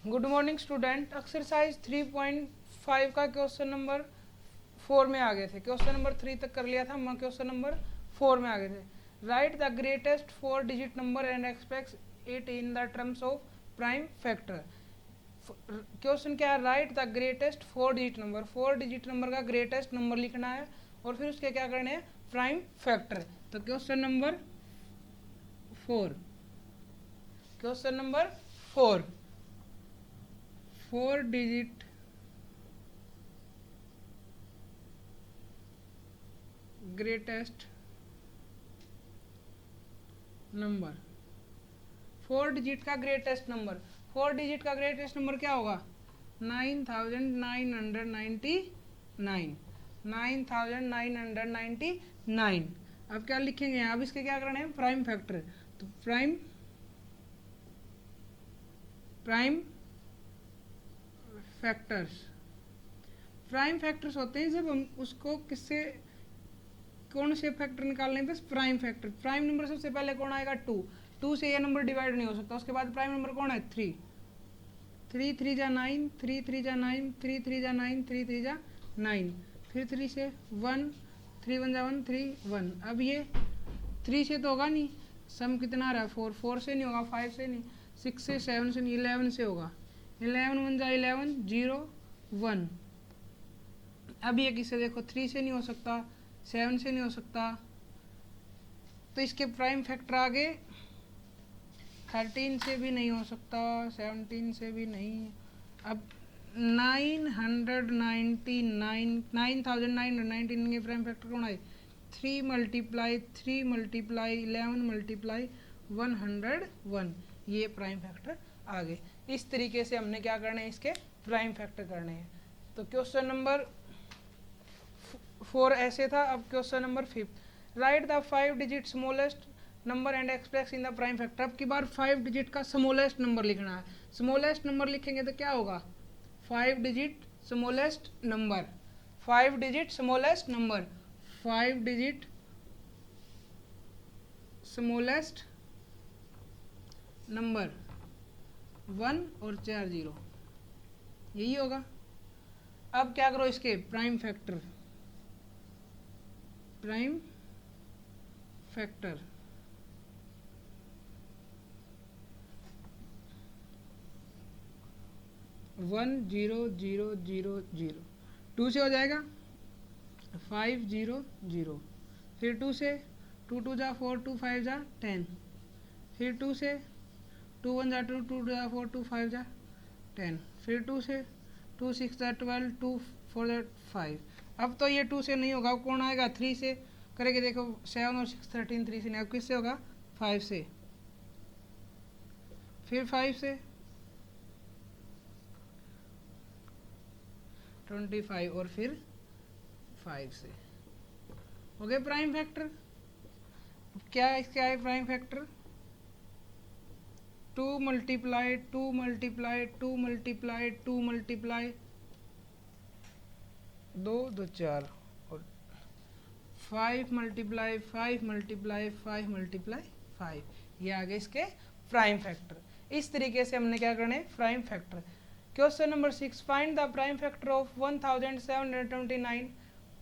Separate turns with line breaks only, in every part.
Good morning student. Exercise 3.5 का question number 4 में आ गए थे। क्वेश्चन नंबर 3 तक कर लिया था, हम क्वेश्चन नंबर 4 में आ गए थे। Write the greatest 4 digit number and express it in the terms of prime factor. Question क्या है? Write the greatest 4 digit number. 4 digit number का ग्रेटेस्ट नंबर लिखना है और फिर उसके क्या करने हैं? Prime factor. तो क्वेश्चन नंबर 4, क्वेश्चन number 4, 4 digit greatest number. 4 digit का ग्रेटेस्ट नंबर, 4 डिजिट का ग्रेटेस्ट नंबर क्या होगा? 9999, 9999। अब क्या लिखेंगे? अब इसके क्या करना है? Prime factor. तो प्राइम फैक्टर्स, प्राइम फैक्टर्स होते हैं जब हम उसको किससे, कौन से फैक्टर निकालने हैं? बस प्राइम फैक्टर। प्राइम नंबर सबसे पहले कौन आएगा? 2। 2 से ये नंबर डिवाइड नहीं हो सकता। उसके बाद प्राइम नंबर कौन है? 3। 3 3 जा 9, 3 3 जा 9, 3 3 जा 9, 3 3 जा 9। फिर 3 से 1, 3 1 जा 1, 3 1। अब ये 3 से तो होगा नहीं, सम कितना आ रहा है? 4। 4 से नहीं होगा, 5 से नहीं, 6 से, 7 से नहीं, 11 से होगा। 11 1 जा 11, 0 1। अब ये किससे? देखो 3 से नहीं हो सकता, 7 से नहीं हो सकता, तो इसके प्राइम फैक्टर आगे 13 से भी नहीं हो सकता, 17 से भी नहीं। अब 9999 के प्राइम फैक्टर कौन आए? 3 मल्टीप्लाई 3 मल्टीप्लाई 11 मल्टीप्लाई 101, ये प्राइम फैक्टर आ गए। इस तरीके से हमने क्या करना है? इसके प्राइम फैक्टर करने हैं। तो क्वेश्चन नंबर 4 ऐसे था। अब question number 5, right the 5 digit smallest number and express in the prime factor. अब की बार 5 डिजिट का स्मॉलेस्ट नंबर लिखना है। स्मॉलेस्ट नंबर लिखेंगे तो क्या होगा? 5 digit smallest number, 5 digit smallest number, 5 digit smallest number 1 और 4 0, यही होगा। अब क्या करो? इसके प्राइम फैक्टर, प्राइम फैक्टर 1 0 0 0 0। 2 से हो जाएगा 5 0 0। फिर 2 से, 2 2 जा 4, 2 5 जा 10। फिर 2 से, 2 1 जा 2, 2 जा 4, 2 5 जा 10। फिर 2 से, 2 6 जा 12, 2 4 जा 5। अब तो ये 2 से नहीं होगा, कौन आएगा? 3 से करेंगे। देखो 7 और 6 13, 3 से नहीं। अब किससे होगा? 5 से। फिर 5 से 25 और फिर 5 से हो गए प्राइम फैक्टर। क्या इसका है prime factor? 2 multiply 2 multiply 2 multiply 2 multiply 2 2 4 और 5 मल्टीप्लाई 5 मल्टीप्लाई 5 मल्टीप्लाई 5, ये आ गए इसके प्राइम फैक्टर। इस तरीके से हमने क्या करना है? Prime factor. Question number 6, find the prime factor of 1729,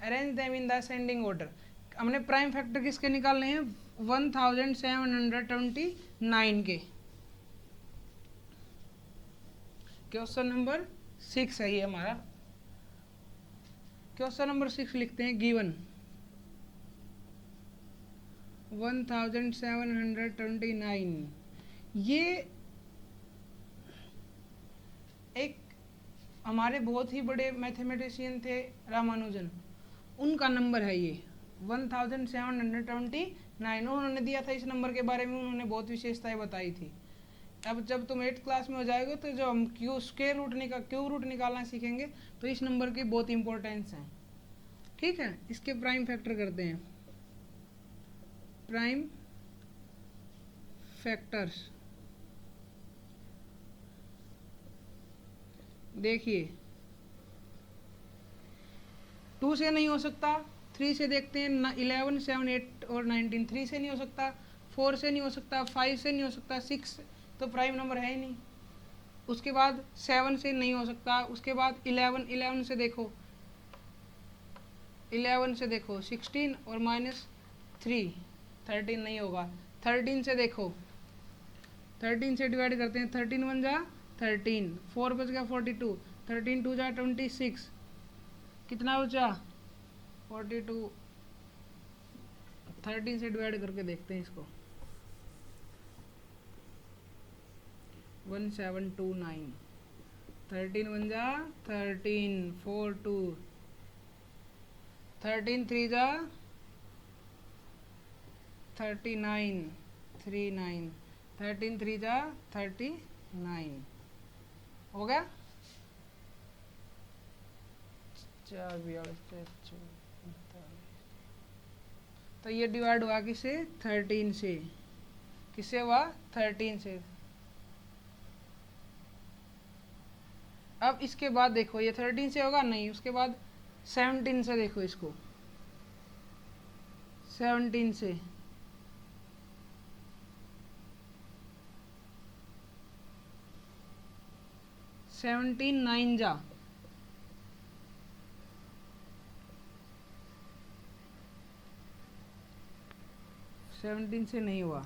arrange them in the ascending order. हमने प्राइम फैक्टर किसके निकालने हैं? 1729 के। क्वेश्चन नंबर 6 है ये हमारा। क्वेश्चन नंबर 6 लिखते हैं, गिवन 1729। ये एक हमारे बहुत ही बड़े मैथमेटिशियन थे, रामानुजन, उनका नंबर है ये 1729। उन्होंने दिया था इस नंबर के बारे में, उन्होंने बहुत विशेषताएं बताई थी। अब जब तुम 8th क्लास में हो जाएगा तो जब हम क्यू रूट निकालना सीखेंगे तो इस नंबर की बहुत इंपॉर्टेंस है। ठीक है, इसके प्राइम फैक्टर करते हैं। प्राइम फैक्टर्स देखिए, 2 से नहीं हो सकता, 3 से देखते हैं। 11 7 8 और 19, 3 से नहीं हो सकता, 4 से नहीं हो सकता, 5 से नहीं हो सकता, 6 तो प्राइम नंबर है ही नहीं। उसके बाद 7 से नहीं हो सकता, उसके बाद 11 से देखो, 11 से देखो 16 और -3 13 नहीं होगा। 13 से देखो, 13 से डिवाइड करते हैं, 13 1 जा 13, 4 बच गया 42, 13 2 जा 26, कितना बचा 42। 13 से डिवाइड करके देखते हैं इसको, 1729, 13 1 जा 13, 4 2, 13 3 जा 39, 39, 13 3 जा 39 हो गया। 4 42 तो ये डिवाइड हुआ किससे 13 से, किससे हुआ 13 से। अब इसके बाद देखो ये 13 से होगा नहीं, उसके बाद 17 से देखो इसको, 17 से, सेवनटीन 9 जा 17 से नहीं हुआ,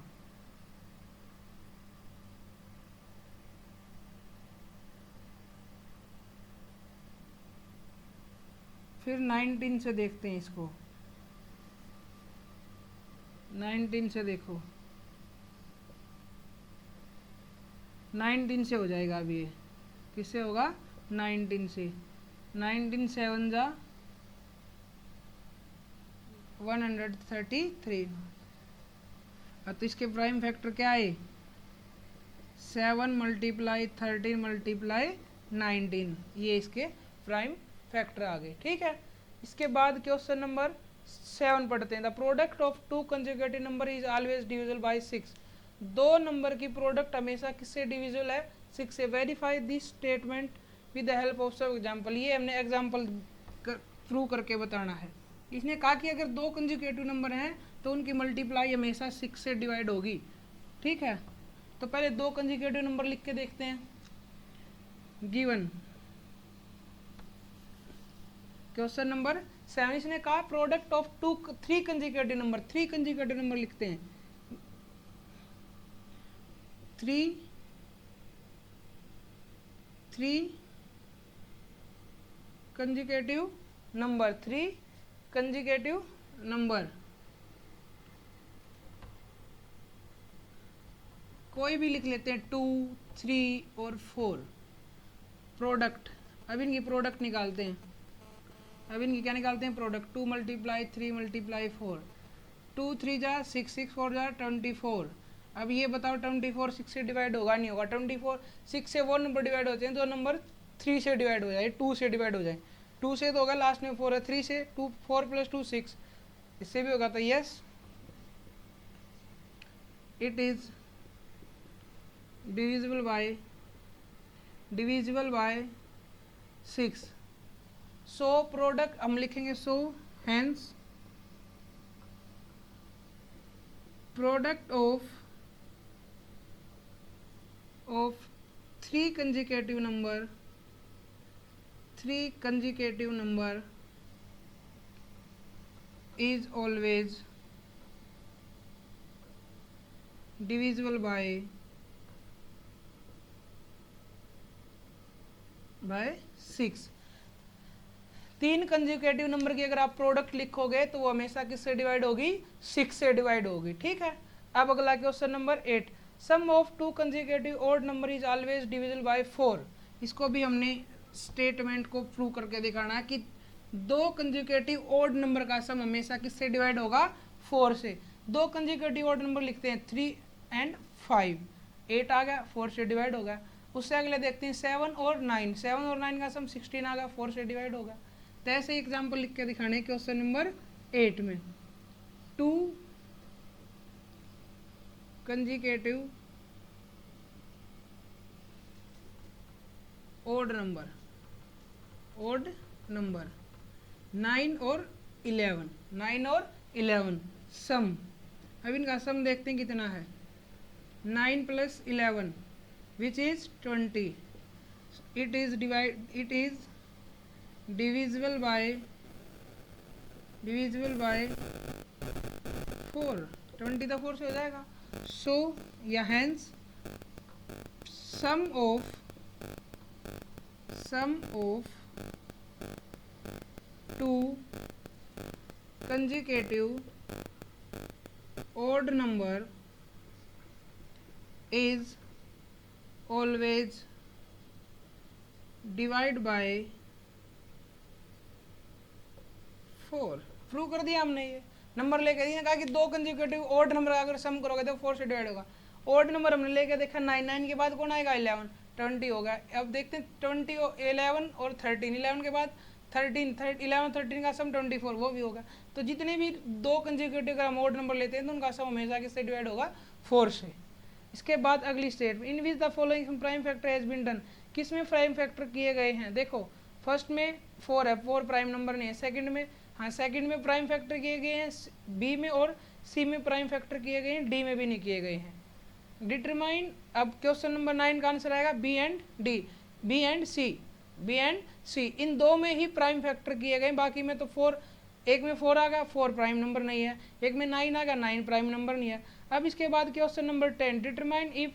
फिर 19 से देखते हैं इसको, 19 से देखो, 19 से हो जाएगा। अब ये किससे होगा 19 से, 19 7 जा 133। अब तो इसके प्राइम फैक्टर क्या है 7 × 13 × 19, ये इसके प्राइम फैक्टर आ गए। ठीक है, इसके बाद क्वेश्चन नंबर 7 पढ़ते हैं। The product of to consecutive number is always divisible bye 6। दो नंबर की प्रोडक्ट हमेशा किससे डिविजिबल है 6 से। Verify this statement with the help of सब एग्जाम्पल। ये हमने एग्जाम्पल प्रूव करके बताना है। इसने कहा कि अगर दो कंसेक्यूटिव नंबर हैं तो उनकी मल्टीप्लाई हमेशा 6 से डिवाइड होगी। ठीक है, तो पहले दो कंसेक्यूटिव नंबर लिख के देखते हैं। गिवन क्वेश्चन नंबर 7, इसने कहा product of 3 consecutive number, 3 consecutive number लिखते हैं। 3 कंसेक्यूटिव नंबर, 3 कंसेक्यूटिव नंबर, कोई भी लिख लेते हैं 2 3 और 4 प्रोडक्ट। अब इनकी प्रोडक्ट निकालते हैं। अब इनकी क्या निकालते हैं प्रोडक्ट। 2 × 3 × 4, 2 3 जा 6, 6 4 जा 24। अब ये बताओ 24 6 से डिवाइड होगा नहीं होगा। 24 6 से वो नंबर डिवाइड होते हैं, दो नंबर 3 से डिवाइड हो जाए, 2 से डिवाइड हो जाए। 2 से तो होगा, लास्ट में 4 है, 3 से 2, 4 + 2 6, इससे भी होगा। तो yes it is divisible by 6। So product हम लिखेंगे, so hence product of 3 consecutive number, 3 consecutive number is always divisible by 6। 3 consecutive number की अगर आप प्रोडक्ट लिखोगे तो वो हमेशा किससे डिवाइड होगी 6 से डिवाइड होगी। ठीक है, अब अगला question number 8, sum of 2 consecutive odd number is always divisible by 4। इसको भी हमने स्टेटमेंट को प्रूव करके दिखाना है कि दो कंसेक्यूटिव ऑड नंबर का सम हमेशा किससे डिवाइड होगा 4 से। दो कंसेक्यूटिव ऑड नंबर लिखते हैं 3 और 5, 8 आ गया, 4 से डिवाइड होगा। उससे अगले देखते हैं 7 और 9, 7 और 9 का सम 16 आ गया, 4 से डिवाइड होगा। तो ऐसे एग्जाम्पल लिख के दिखाने क्वेश्चन नंबर 8 में। 2 कंसेक्यूटिव ऑड नंबर 9 और 11 सम। अब इनका सम देखते हैं कितना है। 9 + 11 which is 20, it is divisible by 4, 20 the 4 से हो जाएगा. So या hence sum of two consecutive odd number is always divide by 4. Prove कर दिया हमने. ये नंबर लेके दिया, कहा कि दो कंसेक्यूटिव ऑड नंबर अगर सम करोगे तो 4 से डिवाइड होगा. ऑड नंबर हमने लेके देखा 9, 9 के बाद कौन आएगा 11, 20 होगा. अब देखते हैं 20, 11 और 13, 11 के बाद 13, 11 13 का सम 24 वो भी होगा. तो जितने भी दो कंसेक्यूटिव का हम ऑड नंबर लेते हैं तो उनका सम हमेशा किससे डिवाइड होगा 4 से. इसके बाद अगली state, in which the following prime factor has been done. किस में प्राइम फैक्टर किए गए हैं. देखो फर्स्ट में 4 है, 4 प्राइम नंबर नहीं है. सेकंड में, हाँ सेकंड में प्राइम फैक्टर किए गए हैं बी में, और सी में प्राइम फैक्टर किए गए हैं, डी में भी नहीं किए गए हैं. डिटरमाइन, अब क्वेश्चन नंबर 9 का आंसर आएगा B and D, B and C. इन दो में ही प्राइम फैक्टर किए गए, बाकी में तो 4, एक में 4 आ गया, 4 प्राइम नंबर नहीं है. एक में 9 आ गया, 9 प्राइम नंबर नहीं है. अब इसके बाद question number 10, determine if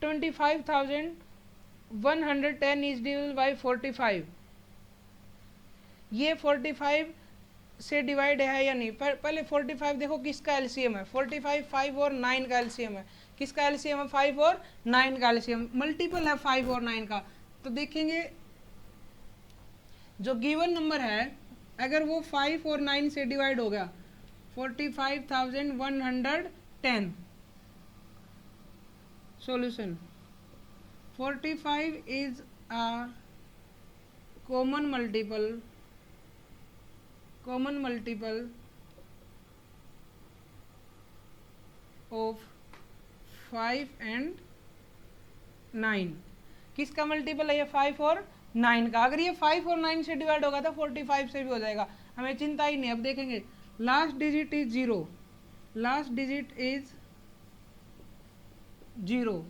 25,110 is divided by 45. ये 45 से डिवाइड है या नहीं. पहले 45 देखो किसका एलसीएम है. 45 5 और 9 का एलसीएम है. किसका एलसीएम है 5 और 9 का एलसीएम. मल्टीपल है 5 और 9 का. तो देखेंगे जो गिवन नंबर है अगर वो 5 और 9 से डिवाइड हो गया 45,110. Solution, 45 is a common multiple of 5 and 9. किसका मल्टीपल है ये 5 और 9 का. अगर ये 5 और 9 से डिवाइड होगा तो 45 से भी हो जाएगा, हमें चिंता ही नहीं. अब देखेंगे last digit is 0, last digit is 0,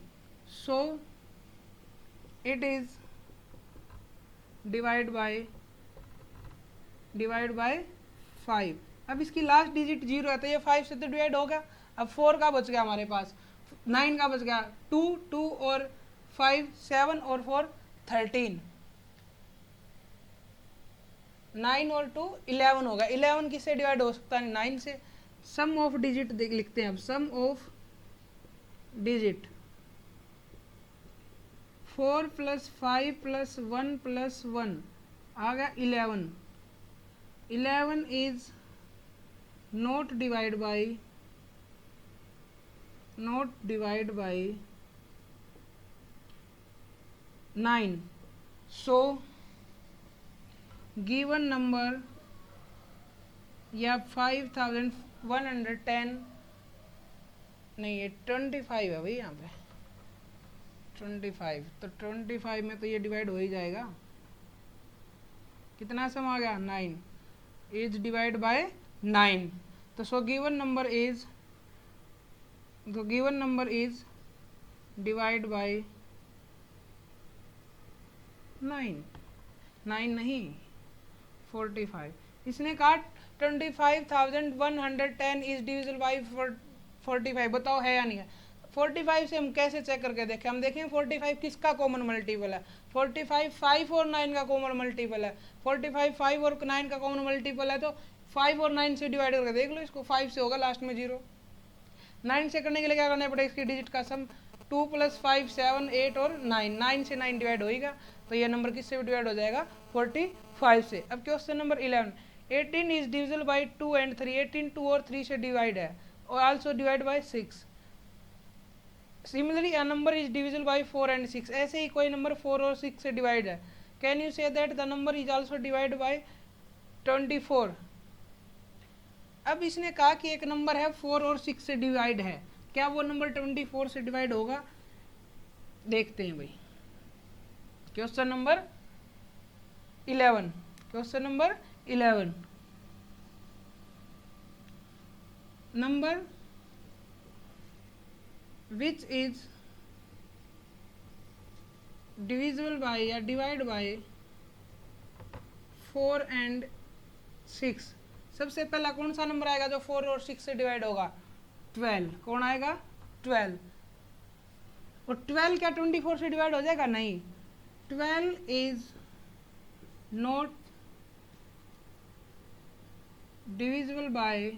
so it is divide by 5. अब इसकी लास्ट डिजिट 0 है तो ये 5 से तो डिवाइड हो गया. अब 4 का बच गया हमारे पास, 9 का बच गया, 2 और 5 7 और 4 13, 9 और 2 11 होगा. 11 किससे डिवाइड हो सकता है 9 से. सम ऑफ डिजिट लिखते हैं. अब सम ऑफ डिजिट 4 + 5 + 1 + 1 आ गया 11. 11 is not divide by 9. So given number या 5,110 नहीं है 25 है भाई यहाँ पे 25. तो 25 में तो ये डिवाइड हो ही जाएगा. कितना सम आ गया 9 इज डिवाइड बाय 9. तो so given number is divide by 9 नहीं 45. इसने कहा 25,110 इज डिविजिबल बाय 45. बताओ है या नहीं है. 45 से हम कैसे चेक करके देखें. हम देखें 45 किसका कॉमन मल्टीपल है. 45 5 और 9 का कॉमन मल्टीपल है. 45 5 और 9 का कॉमन मल्टीपल है तो 5 और 9 से डिवाइड करके देख लो इसको. 5 से होगा लास्ट में 0. 9 से करने के लिए क्या करना पड़ेगा इसकी डिजिट का सम 2 + 5 7 8 और 9. 9 से 9 डिवाइड होगा तो ये नंबर किससे डिवाइड हो जाएगा 45 से. अब question number 11, 18 is divisible by 2 and 3. 18 2 और 3 से डिवाइड है और also divide by 6. Similarly a number is divisible by 4 and 6. ऐसे ही कोई नंबर 4 और 6 से डिवाइड है. Can you say that the number is also divide by 24. अब इसने कहा कि एक नंबर है 4 और 6 से डिवाइड है, क्या वो नंबर 24 से डिवाइड होगा. देखते हैं भाई. Question number 11, question number 11, number which is divisible by या डिवाइड बाय 4 एंड 6, सबसे पहला कौन सा नंबर आएगा जो 4 और 6 से डिवाइड होगा? 12। कौन आएगा? 12। और 12 क्या 24 से डिवाइड हो जाएगा? नहीं, 12 इज नॉट डिविजिबल बाय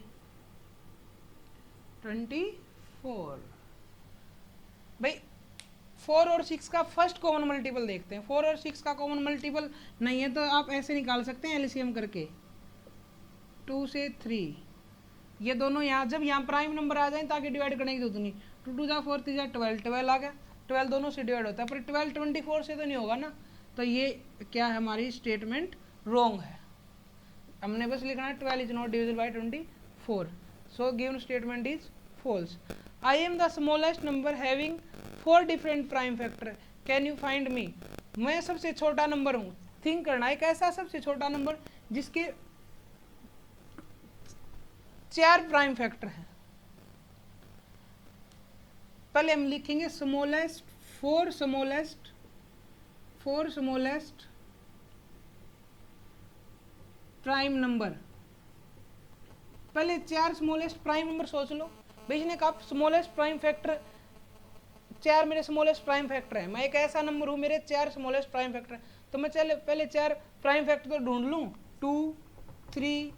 24। भाई 4 और 6 का फर्स्ट कॉमन मल्टीपल देखते हैं। 4 और 6 का कॉमन मल्टीपल नहीं है तो आप ऐसे निकाल सकते हैं एलसीएम करके, 2 से 3, ये दोनों यहाँ जब यहाँ प्राइम नंबर आ जाए ताकि डिवाइड करने की जरूरत नहीं। 2 2 जा 4 3 जा 12, 12 आ गया, 12 दोनों से डिवाइड होता है, पर 12 24 से तो नहीं होगा ना, तो ये क्या है, हमारी स्टेटमेंट रॉन्ग है। हमने बस लिखना है 12 is not divisible by 24, so given statement is false. I am the smallest number having 4 different prime factor, can you find me. मैं सबसे छोटा नंबर हूँ। थिंक करना है, एक ऐसा सबसे छोटा नंबर जिसके 4 प्राइम फैक्टर हैं। पहले हम लिखेंगे स्मॉलेस्ट, 4 स्मॉलेस्ट प्राइम नंबर। पहले 4 स्मॉलेस्ट प्राइम नंबर सोच लो। भाई इसने कहा स्मॉलेस्ट प्राइम फैक्टर 4 मेरे स्मॉलेस्ट प्राइम फैक्टर है। मैं एक ऐसा नंबर हूँ मेरे 4 स्मॉलेस्ट प्राइम फैक्टर है, तो मैं चले पहले 4 प्राइम फैक्टर तो ढूंढ लूँ, 2 3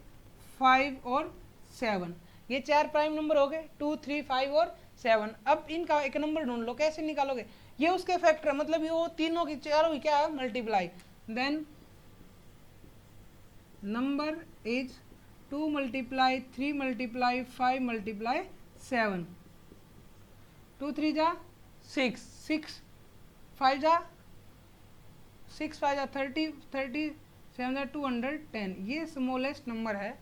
5 और 7। ये 4 प्राइम नंबर हो गए, 2 3 5 और 7। अब इनका एक नंबर ढूंढ लो। कैसे निकालोगे? ये उसके फैक्टर, मतलब ये वो तीनों की चारों की क्या है, multiply. Then number is 2 multiply 3 multiply 5 multiply 7। 2 3 जा 6, 6 5 जा 6 5 जा 30, 7 जा 210। ये स्मॉलेस्ट नंबर है।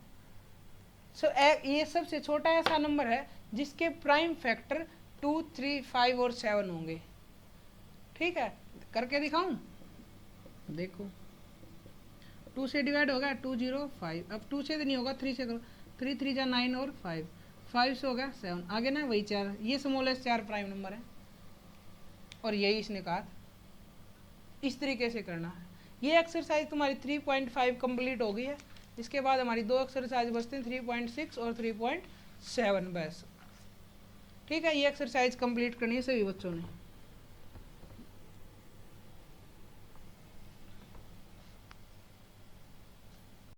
ये सबसे छोटा ऐसा नंबर है जिसके प्राइम फैक्टर 2 3 5 और 7 होंगे। ठीक है, करके दिखाऊं? देखो 2 से डिवाइड होगा 2 0 5, अब 2 से तो नहीं होगा, 3 से करो, 3 3 जा 9 और 5 से हो गया 7, आगे ना वही 4। ये स्मॉलेस्ट 4 प्राइम नंबर है और यही इसने कहा इस तरीके से करना है। ये एक्सरसाइज तुम्हारी 3.5 कंप्लीट हो गई है। इसके बाद हमारी 2 एक्सरसाइज बचते हैं, 3.6 और 3.7 बस। ठीक है, ये एक्सरसाइज कंप्लीट करनी है सभी बच्चों ने।